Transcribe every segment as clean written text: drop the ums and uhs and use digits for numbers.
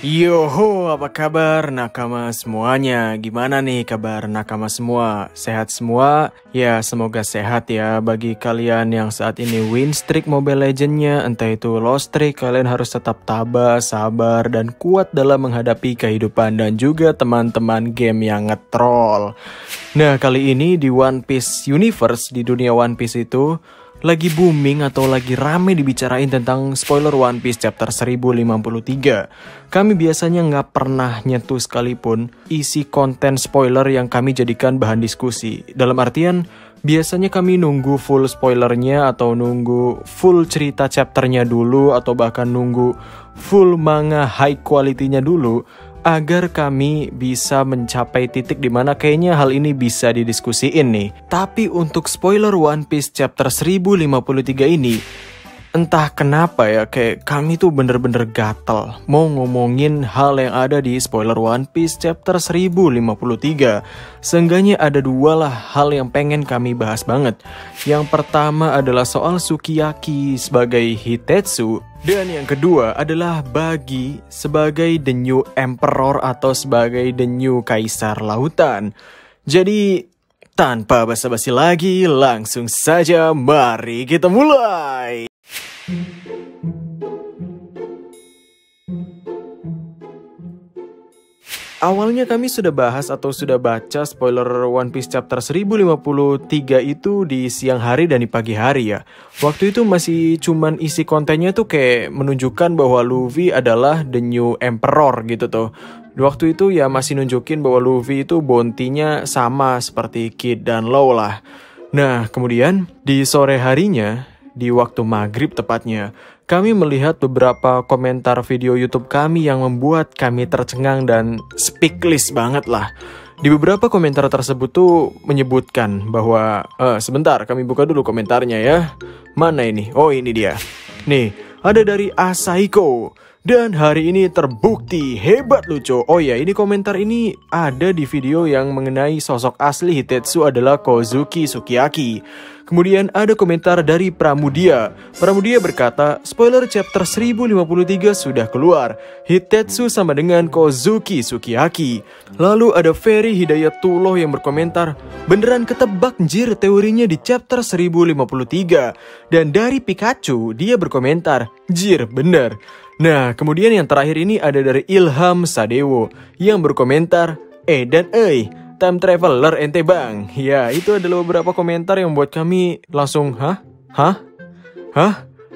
Yoho, apa kabar nakama semuanya? Gimana nih kabar nakama semua? Sehat semua? Ya, semoga sehat ya. Bagi kalian yang saat ini win streak Mobile Legends-nya, entah itu lost streak, kalian harus tetap tabah, sabar, dan kuat dalam menghadapi kehidupan dan juga teman-teman game yang ngetrol. Nah, kali ini di One Piece Universe, di dunia One Piece itu lagi booming atau lagi rame dibicarain tentang spoiler One Piece chapter 1053. Kami biasanya nggak pernah nyentuh sekalipun isi konten spoiler yang kami jadikan bahan diskusi. Dalam artian, biasanya kami nunggu full spoilernya atau nunggu full cerita chapternya dulu atau bahkan nunggu full manga high quality-nya dulu agar kami bisa mencapai titik dimana kayaknya hal ini bisa didiskusiin nih. Tapi untuk spoiler One Piece chapter 1053 ini, entah kenapa ya, kayak kami tuh bener-bener gatel mau ngomongin hal yang ada di spoiler One Piece chapter 1053. Seenggaknya ada dua lah hal yang pengen kami bahas banget. Yang pertama adalah soal Sukiyaki sebagai Hitetsu, dan yang kedua adalah Buggy sebagai the new emperor atau sebagai the new kaisar lautan. Jadi tanpa basa-basi lagi, langsung saja mari kita mulai. Awalnya kami sudah bahas atau sudah baca spoiler One Piece chapter 1053 itu di siang hari dan di pagi hari ya. Waktu itu masih cuman isi kontennya tuh kayak menunjukkan bahwa Luffy adalah the new emperor gitu tuh. Waktu itu ya masih nunjukin bahwa Luffy itu bounty-nya sama seperti Kid dan Law lah. Nah kemudian di sore harinya, di waktu maghrib tepatnya, kami melihat beberapa komentar video YouTube kami yang membuat kami tercengang dan speechless banget lah. Di beberapa komentar tersebut tuh menyebutkan bahwa sebentar, kami buka dulu komentarnya ya. Mana ini? Oh ini dia. Nih, ada dari Asaiko. Dan hari ini terbukti hebat lucu. Oh ya, ini komentar ini ada di video yang mengenai sosok asli Hitetsu adalah Kozuki Sukiyaki. Kemudian ada komentar dari Pramudia. Pramudia berkata, spoiler chapter 1053 sudah keluar. Hitetsu sama dengan Kozuki Sukiyaki. Lalu ada Ferry Hidayatullah yang berkomentar, beneran ketebak njir teorinya di chapter 1053. Dan dari Pikachu, dia berkomentar, jir bener. Nah, kemudian yang terakhir ini ada dari Ilham Sadewo yang berkomentar, dan time traveler ente bang. Ya, itu adalah beberapa komentar yang membuat kami langsung, Hah?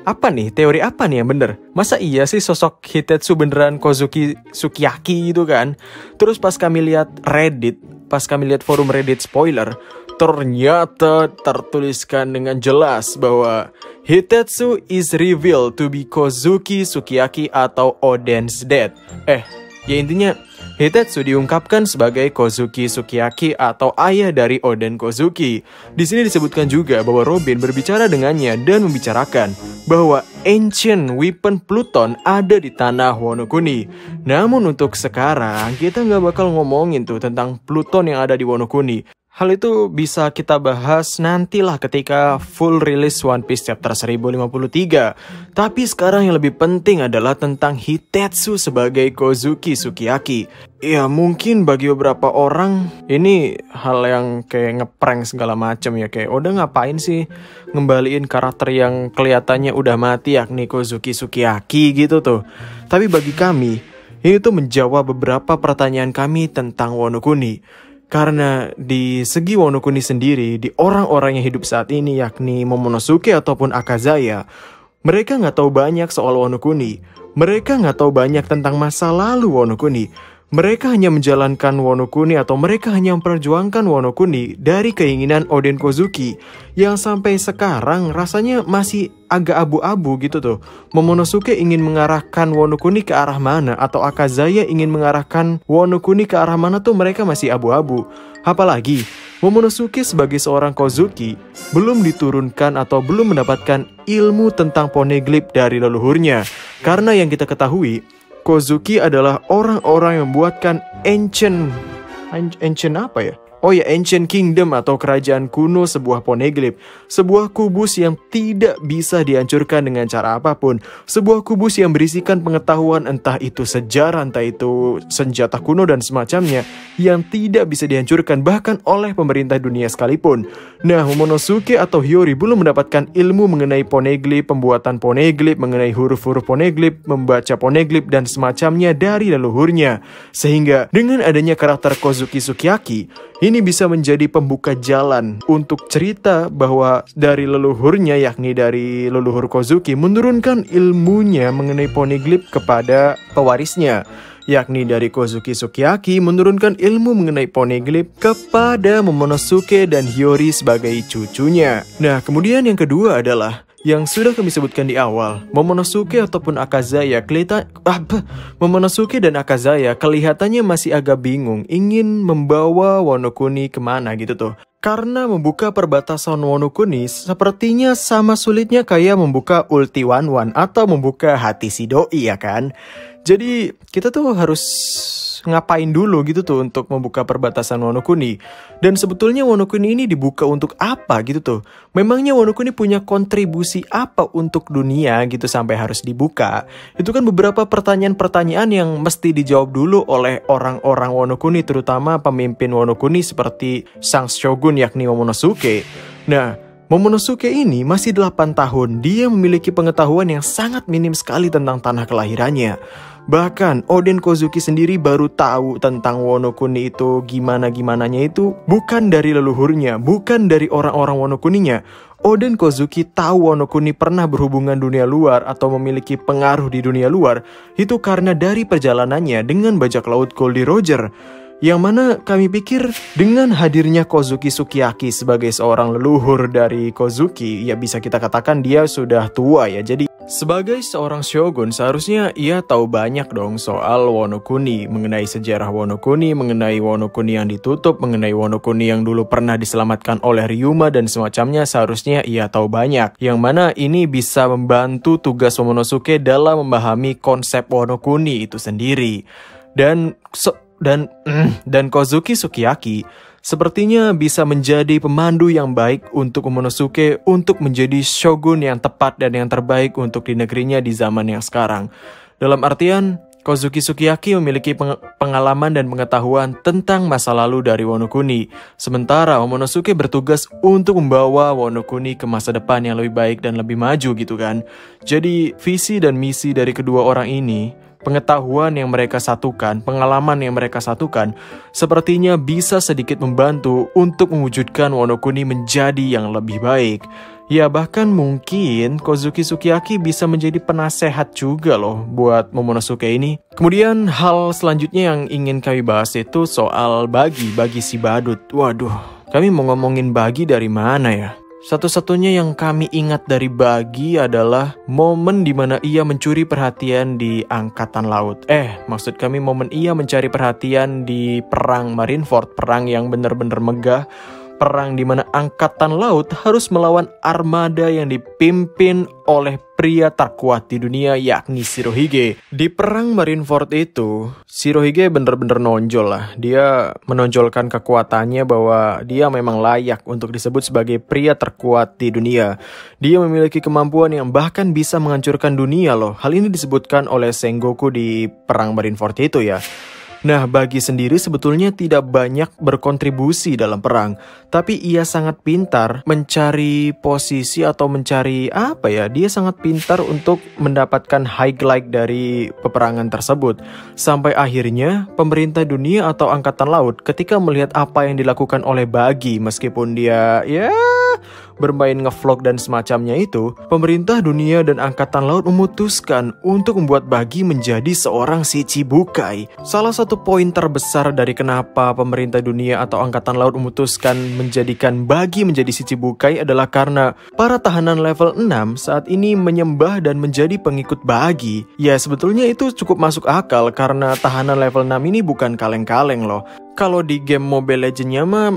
Apa nih? Teori apa nih yang bener? Masa iya sih sosok Hitetsu beneran Kozuki Sukiyaki gitu kan? Terus pas kami lihat Reddit, pas kami lihat forum Reddit spoiler, ternyata tertuliskan dengan jelas bahwa Hitetsu is revealed to be Kozuki Sukiyaki atau Oden's dad. Ya intinya Hitetsu diungkapkan sebagai Kozuki Sukiyaki atau ayah dari Oden Kozuki. Di sini disebutkan juga bahwa Robin berbicara dengannya dan membicarakan bahwa ancient weapon Pluton ada di tanah Wano Kuni. Namun untuk sekarang kita nggak bakal ngomongin tuh tentang Pluton yang ada di Wano Kuni. Hal itu bisa kita bahas nantilah ketika full release One Piece chapter 1053. Tapi sekarang yang lebih penting adalah tentang Hitetsu sebagai Kozuki Sukiyaki. Ya mungkin bagi beberapa orang ini hal yang kayak ngeprank segala macam ya. Kayak udah ngapain sih ngembaliin karakter yang kelihatannya udah mati yakni Kozuki Sukiyaki gitu tuh. Tapi bagi kami, ini tuh menjawab beberapa pertanyaan kami tentang Wano Kuni. Karena di segi Wano Kuni sendiri, di orang-orang yang hidup saat ini yakni Momonosuke ataupun Akazaya, mereka nggak tahu banyak soal Wano Kuni. Mereka nggak tahu banyak tentang masa lalu Wano Kuni. Mereka hanya menjalankan Wano Kuni atau mereka hanya memperjuangkan Wano Kuni dari keinginan Oden Kozuki yang sampai sekarang rasanya masih agak abu-abu gitu tuh. Momonosuke ingin mengarahkan Wano Kuni ke arah mana atau Akazaya ingin mengarahkan Wano Kuni ke arah mana tuh mereka masih abu-abu. Apalagi Momonosuke sebagai seorang Kozuki belum diturunkan atau belum mendapatkan ilmu tentang poneglyph dari leluhurnya. Karena yang kita ketahui, Kozuki adalah orang-orang yang membuatkan ancient apa ya? Oh ya, Ancient Kingdom atau kerajaan kuno sebuah poneglyph. Sebuah kubus yang tidak bisa dihancurkan dengan cara apapun. Sebuah kubus yang berisikan pengetahuan, entah itu sejarah, entah itu senjata kuno dan semacamnya, yang tidak bisa dihancurkan bahkan oleh pemerintah dunia sekalipun. Nah, Momonosuke atau Hiyori belum mendapatkan ilmu mengenai poneglyph, pembuatan poneglyph, mengenai huruf-huruf poneglyph, membaca poneglyph dan semacamnya dari leluhurnya. Sehingga dengan adanya karakter Kozuki Sukiyaki, ini bisa menjadi pembuka jalan untuk cerita bahwa dari leluhurnya, yakni dari leluhur Kozuki, menurunkan ilmunya mengenai poneglyph kepada pewarisnya, yakni dari Kozuki Sukiyaki menurunkan ilmu mengenai poneglyph kepada Momonosuke dan Hiyori sebagai cucunya. Nah, kemudian yang kedua adalah yang sudah kami sebutkan di awal, Momonosuke ataupun Akazaya Momonosuke dan Akazaya kelihatannya masih agak bingung ingin membawa Wano Kuni kemana gitu tuh. Karena membuka perbatasan Wano Kuni sepertinya sama sulitnya kayak membuka Ulti One One atau membuka hati si doi, ya kan? Jadi kita tuh harus ngapain dulu gitu tuh untuk membuka perbatasan Wano Kuni. Dan sebetulnya Wano Kuni ini dibuka untuk apa gitu tuh. Memangnya Wano Kuni punya kontribusi apa untuk dunia gitu sampai harus dibuka. Itu kan beberapa pertanyaan-pertanyaan yang mesti dijawab dulu oleh orang-orang Wano Kuni, terutama pemimpin Wano Kuni seperti sang shogun yakni Momonosuke. Nah, Momonosuke ini masih 8 tahun. Dia memiliki pengetahuan yang sangat minim sekali tentang tanah kelahirannya. Bahkan Oden Kozuki sendiri baru tahu tentang Wano Kuni itu gimana-gimananya itu bukan dari leluhurnya, bukan dari orang-orang Wano Kuninya. Oden Kozuki tahu Wano Kuni pernah berhubungan dunia luar atau memiliki pengaruh di dunia luar itu karena dari perjalanannya dengan bajak laut Goldie Roger. Yang mana kami pikir dengan hadirnya Kozuki Sukiyaki sebagai seorang leluhur dari Kozuki, ya bisa kita katakan dia sudah tua ya. Jadi sebagai seorang shogun seharusnya ia tahu banyak dong soal Wano Kuni, mengenai sejarah Wano Kuni, mengenai Wano Kuni yang ditutup, mengenai Wano Kuni yang dulu pernah diselamatkan oleh Ryuma dan semacamnya. Seharusnya ia tahu banyak, yang mana ini bisa membantu tugas Momonosuke dalam memahami konsep Wano Kuni itu sendiri. Dan Kozuki Sukiyaki sepertinya bisa menjadi pemandu yang baik untuk Momonosuke untuk menjadi shogun yang tepat dan yang terbaik untuk di negerinya di zaman yang sekarang. Dalam artian, Kozuki Sukiyaki memiliki pengalaman dan pengetahuan tentang masa lalu dari Wano Kuni. Sementara Momonosuke bertugas untuk membawa Wano Kuni ke masa depan yang lebih baik dan lebih maju gitu kan. Jadi visi dan misi dari kedua orang ini, pengetahuan yang mereka satukan, pengalaman yang mereka satukan, sepertinya bisa sedikit membantu untuk mewujudkan Wano Kuni menjadi yang lebih baik. Ya bahkan mungkin Kozuki Sukiyaki bisa menjadi penasehat juga loh buat Momonosuke ini. Kemudian hal selanjutnya yang ingin kami bahas itu soal Bagi si badut. Waduh, kami mau ngomongin Bagi dari mana ya? Satu-satunya yang kami ingat dari Bagi adalah momen dimana ia mencuri perhatian di Angkatan Laut. Maksud kami momen ia mencari perhatian di perang Marineford, perang yang benar-benar megah. Perang di mana Angkatan Laut harus melawan armada yang dipimpin oleh pria terkuat di dunia yakni Shirohige. Di perang Marineford itu, Shirohige bener-bener nonjol lah. Dia menonjolkan kekuatannya bahwa dia memang layak untuk disebut sebagai pria terkuat di dunia. Dia memiliki kemampuan yang bahkan bisa menghancurkan dunia loh. Hal ini disebutkan oleh Sengoku di perang Marineford itu ya. Nah, Bagi sendiri sebetulnya tidak banyak berkontribusi dalam perang, tapi ia sangat pintar mencari posisi atau mencari dia sangat pintar untuk mendapatkan highlight dari peperangan tersebut. Sampai akhirnya pemerintah dunia atau Angkatan Laut ketika melihat apa yang dilakukan oleh Bagi, meskipun dia bermain ngevlog dan semacamnya itu, pemerintah dunia dan Angkatan Laut memutuskan untuk membuat Bagi menjadi seorang Shichibukai. Salah satu poin terbesar dari kenapa pemerintah dunia atau Angkatan Laut memutuskan menjadikan Bagi menjadi Shichibukai adalah karena para tahanan level 6 saat ini menyembah dan menjadi pengikut Bagi. Ya sebetulnya itu cukup masuk akal karena tahanan level 6 ini bukan kaleng-kaleng loh. Kalau di game Mobile Legends-nya mah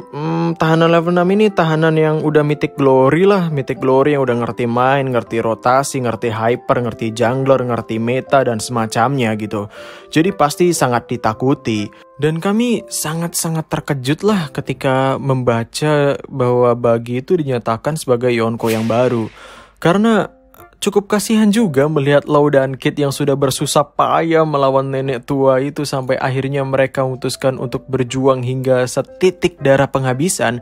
tahanan level 6 ini tahanan yang udah Mythic Glory lah. Mythic Glory yang udah ngerti main, ngerti rotasi, ngerti hyper, ngerti jungler, ngerti meta dan semacamnya gitu. Jadi pasti sangat ditakuti. Dan kami sangat-sangat terkejut lah ketika membaca bahwa Bagi itu dinyatakan sebagai Yonko yang baru. Karena cukup kasihan juga melihat Law dan Kit yang sudah bersusah payah melawan nenek tua itu sampai akhirnya mereka memutuskan untuk berjuang hingga setitik darah penghabisan.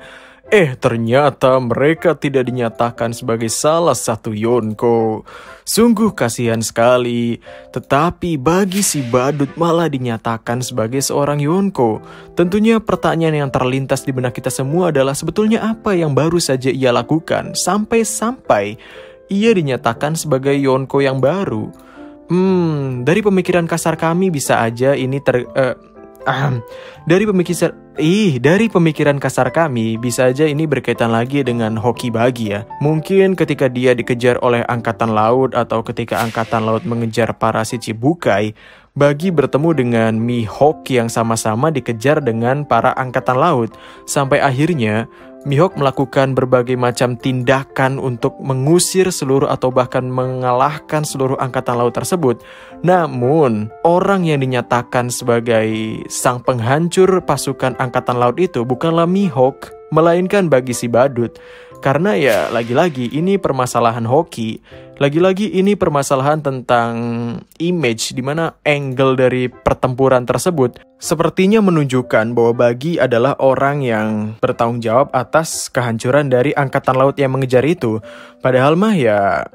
Ternyata mereka tidak dinyatakan sebagai salah satu Yonko. Sungguh kasihan sekali. Tetapi Bagi si badut malah dinyatakan sebagai seorang Yonko. Tentunya pertanyaan yang terlintas di benak kita semua adalah sebetulnya apa yang baru saja ia lakukan sampai-sampai ia dinyatakan sebagai Yonko yang baru. Dari pemikiran kasar kami bisa aja ini dari pemikiran kasar kami, bisa aja ini berkaitan lagi dengan hoki Bagi ya. Mungkin ketika dia dikejar oleh Angkatan Laut atau ketika Angkatan Laut mengejar para Shichibukai, Bagi bertemu dengan Mihawk yang sama-sama dikejar dengan para Angkatan Laut. Sampai akhirnya Mihawk melakukan berbagai macam tindakan untuk mengusir seluruh atau bahkan mengalahkan seluruh Angkatan Laut tersebut. Namun, orang yang dinyatakan sebagai sang penghancur pasukan Angkatan Laut itu bukanlah Mihawk, melainkan Bagi si badut. Karena ya lagi-lagi ini permasalahan hoki. Lagi-lagi ini permasalahan tentang image, di mana angle dari pertempuran tersebut sepertinya menunjukkan bahwa Bagi adalah orang yang bertanggung jawab atas kehancuran dari Angkatan Laut yang mengejar itu. Padahal mah ya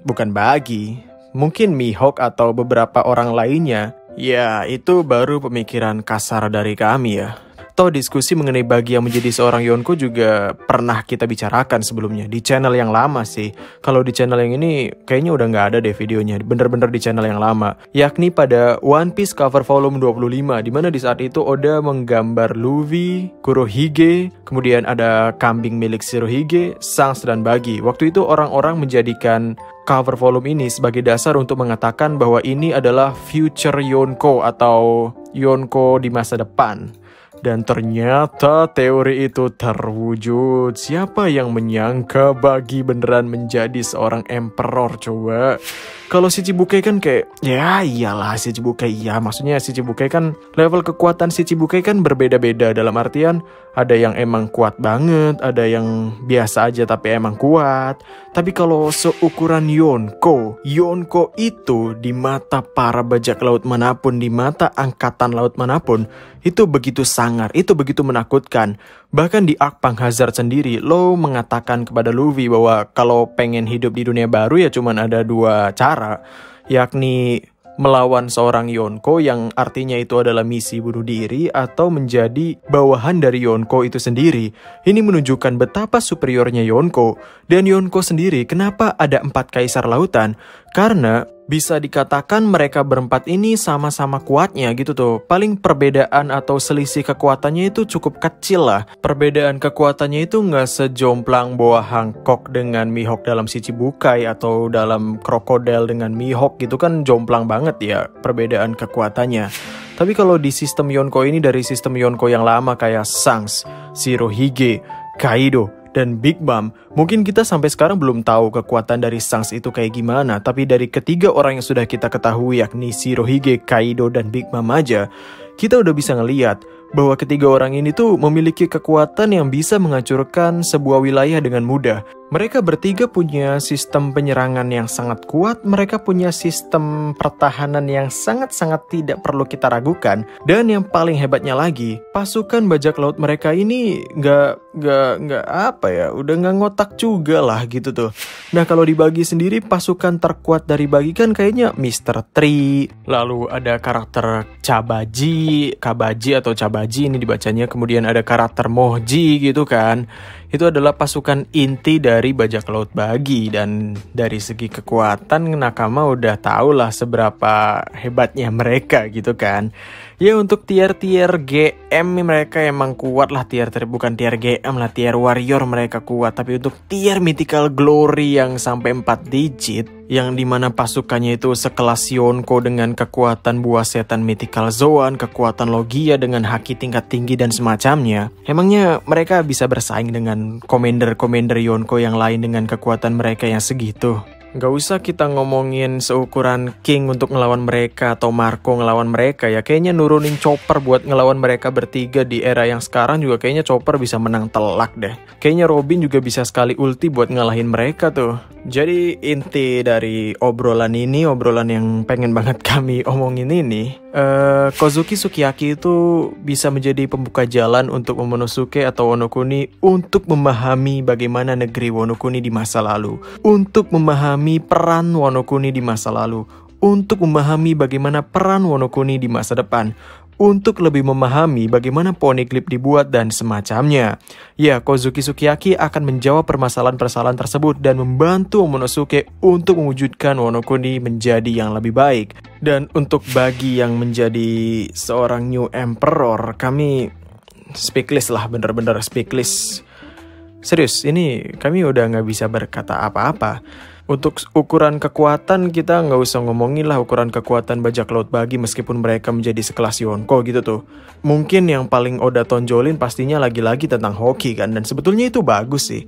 bukan Bagi, mungkin Mihawk atau beberapa orang lainnya. Ya itu baru pemikiran kasar dari kami ya. Toh diskusi mengenai Bagi yang menjadi seorang Yonko juga pernah kita bicarakan sebelumnya di channel yang lama sih. Kalau di channel yang ini kayaknya udah nggak ada deh videonya, bener-bener di channel yang lama. Yakni pada One Piece cover volume 25, dimana di saat itu Oda menggambar Luffy, Kurohige, kemudian ada kambing milik Shirohige, Shanks, dan Bagi. Waktu itu orang-orang menjadikan cover volume ini sebagai dasar untuk mengatakan bahwa ini adalah future Yonko atau Yonko di masa depan. Dan ternyata teori itu terwujud. Siapa yang menyangka Bagi beneran menjadi seorang emperor coba? Kalau Shichibukai kan kayak, ya iyalah Shichibukai iya. Maksudnya Shichibukai kan, level kekuatan Shichibukai kan berbeda-beda. Dalam artian, ada yang emang kuat banget, ada yang biasa aja tapi emang kuat. Tapi kalau seukuran Yonko itu di mata para bajak laut manapun, di mata angkatan laut manapun, itu begitu sangar, itu begitu menakutkan. Bahkan di arc Punk Hazard sendiri, Law mengatakan kepada Luffy bahwa kalau pengen hidup di dunia baru ya cuman ada dua cara, yakni melawan seorang Yonko yang artinya itu adalah misi bunuh diri atau menjadi bawahan dari Yonko itu sendiri. Ini menunjukkan betapa superiornya Yonko. Dan Yonko sendiri kenapa ada 4 kaisar lautan? Karena bisa dikatakan mereka berempat ini sama-sama kuatnya gitu tuh. Paling perbedaan atau selisih kekuatannya itu cukup kecil lah. Perbedaan kekuatannya itu nggak sejomplang Boa Hancock dengan Mihawk dalam Shichibukai atau dalam Crocodile dengan Mihawk gitu kan jomplang banget ya perbedaan kekuatannya. Tapi kalau di sistem Yonko ini dari sistem Yonko yang lama kayak Shanks, Shirohige, Kaido, dan Big Mom, mungkin kita sampai sekarang belum tahu kekuatan dari Shanks itu kayak gimana. Tapi dari ketiga orang yang sudah kita ketahui yakni Shirohige, Kaido, dan Big Mom aja, kita udah bisa ngeliat bahwa ketiga orang ini tuh memiliki kekuatan yang bisa menghancurkan sebuah wilayah dengan mudah. Mereka bertiga punya sistem penyerangan yang sangat kuat, mereka punya sistem pertahanan yang sangat-sangat tidak perlu kita ragukan. Dan yang paling hebatnya lagi, pasukan bajak laut mereka ini udah nggak ngotak juga lah gitu tuh. Nah kalau dibagi sendiri, pasukan terkuat dari Bagi kan kayaknya Mr. Tree, lalu ada karakter Kabaji atau Cabaji ini dibacanya, kemudian ada karakter Moji gitu kan. Itu adalah pasukan inti dari bajak laut Bagi. Dan dari segi kekuatan Nakama udah tau lah seberapa hebatnya mereka gitu kan. Ya untuk tier-tier GM mereka emang kuat lah, bukan tier GM lah, tier warrior mereka kuat. Tapi untuk tier mythical glory yang sampai 4 digit, yang dimana pasukannya itu sekelas Yonko dengan kekuatan buah setan mythical Zoan, kekuatan Logia dengan haki tingkat tinggi dan semacamnya, emangnya mereka bisa bersaing dengan commander Yonko yang lain dengan kekuatan mereka yang segitu? Nggak usah kita ngomongin seukuran King untuk ngelawan mereka atau Marco ngelawan mereka ya. Kayaknya nurunin Chopper buat ngelawan mereka bertiga di era yang sekarang juga kayaknya Chopper bisa menang telak deh. Kayaknya Robin juga bisa sekali ulti buat ngalahin mereka tuh. Jadi inti dari obrolan ini, obrolan yang pengen banget kami omongin ini, Kozuki Sukiyaki itu bisa menjadi pembuka jalan untuk Momonosuke atau Wano Kuni untuk memahami bagaimana negeri Wano Kuni di masa lalu, untuk memahami peran Wano Kuni di masa lalu, untuk memahami bagaimana peran Wano Kuni di masa depan, untuk lebih memahami bagaimana Poneglyph dibuat dan semacamnya. Ya, Kozuki Sukiyaki akan menjawab permasalahan-permasalahan tersebut dan membantu Momonosuke untuk mewujudkan Wano Kuni menjadi yang lebih baik. Dan untuk bagi yang menjadi seorang New Emperor, kami speechless lah, bener-bener speechless. Serius, ini kami udah nggak bisa berkata apa-apa. Untuk ukuran kekuatan kita nggak usah ngomongin lah ukuran kekuatan bajak laut bagi meskipun mereka menjadi sekelas Yonko gitu tuh. Mungkin yang paling Oda tonjolin pastinya lagi-lagi tentang hoki kan, dan sebetulnya itu bagus sih.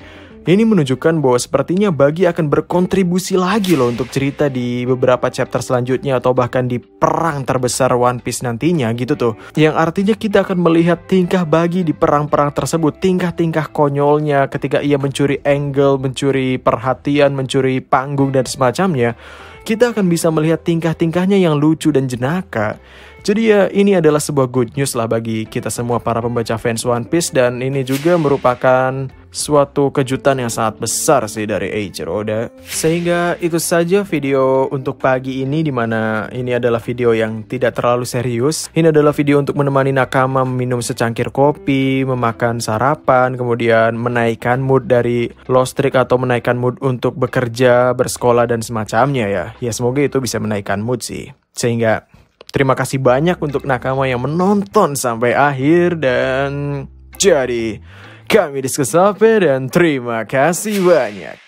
Ini menunjukkan bahwa sepertinya Bagi akan berkontribusi lagi loh untuk cerita di beberapa chapter selanjutnya atau bahkan di perang terbesar One Piece nantinya gitu tuh. Yang artinya kita akan melihat tingkah Bagi di perang-perang tersebut, tingkah-tingkah konyolnya ketika ia mencuri angle, mencuri perhatian, mencuri panggung dan semacamnya. Kita akan bisa melihat tingkah-tingkahnya yang lucu dan jenaka. Jadi ya ini adalah sebuah good news lah bagi kita semua para pembaca fans One Piece. Dan ini juga merupakan suatu kejutan yang sangat besar sih dari Eiichiro Oda. Sehingga itu saja video untuk pagi ini, dimana ini adalah video yang tidak terlalu serius. Ini adalah video untuk menemani nakama meminum secangkir kopi, memakan sarapan, kemudian menaikkan mood dari Lost Streak atau menaikkan mood untuk bekerja, bersekolah dan semacamnya ya. Ya semoga itu bisa menaikkan mood sih. Sehingga terima kasih banyak untuk nakama yang menonton sampai akhir. Dan jadi kami Diskusape dan terima kasih banyak.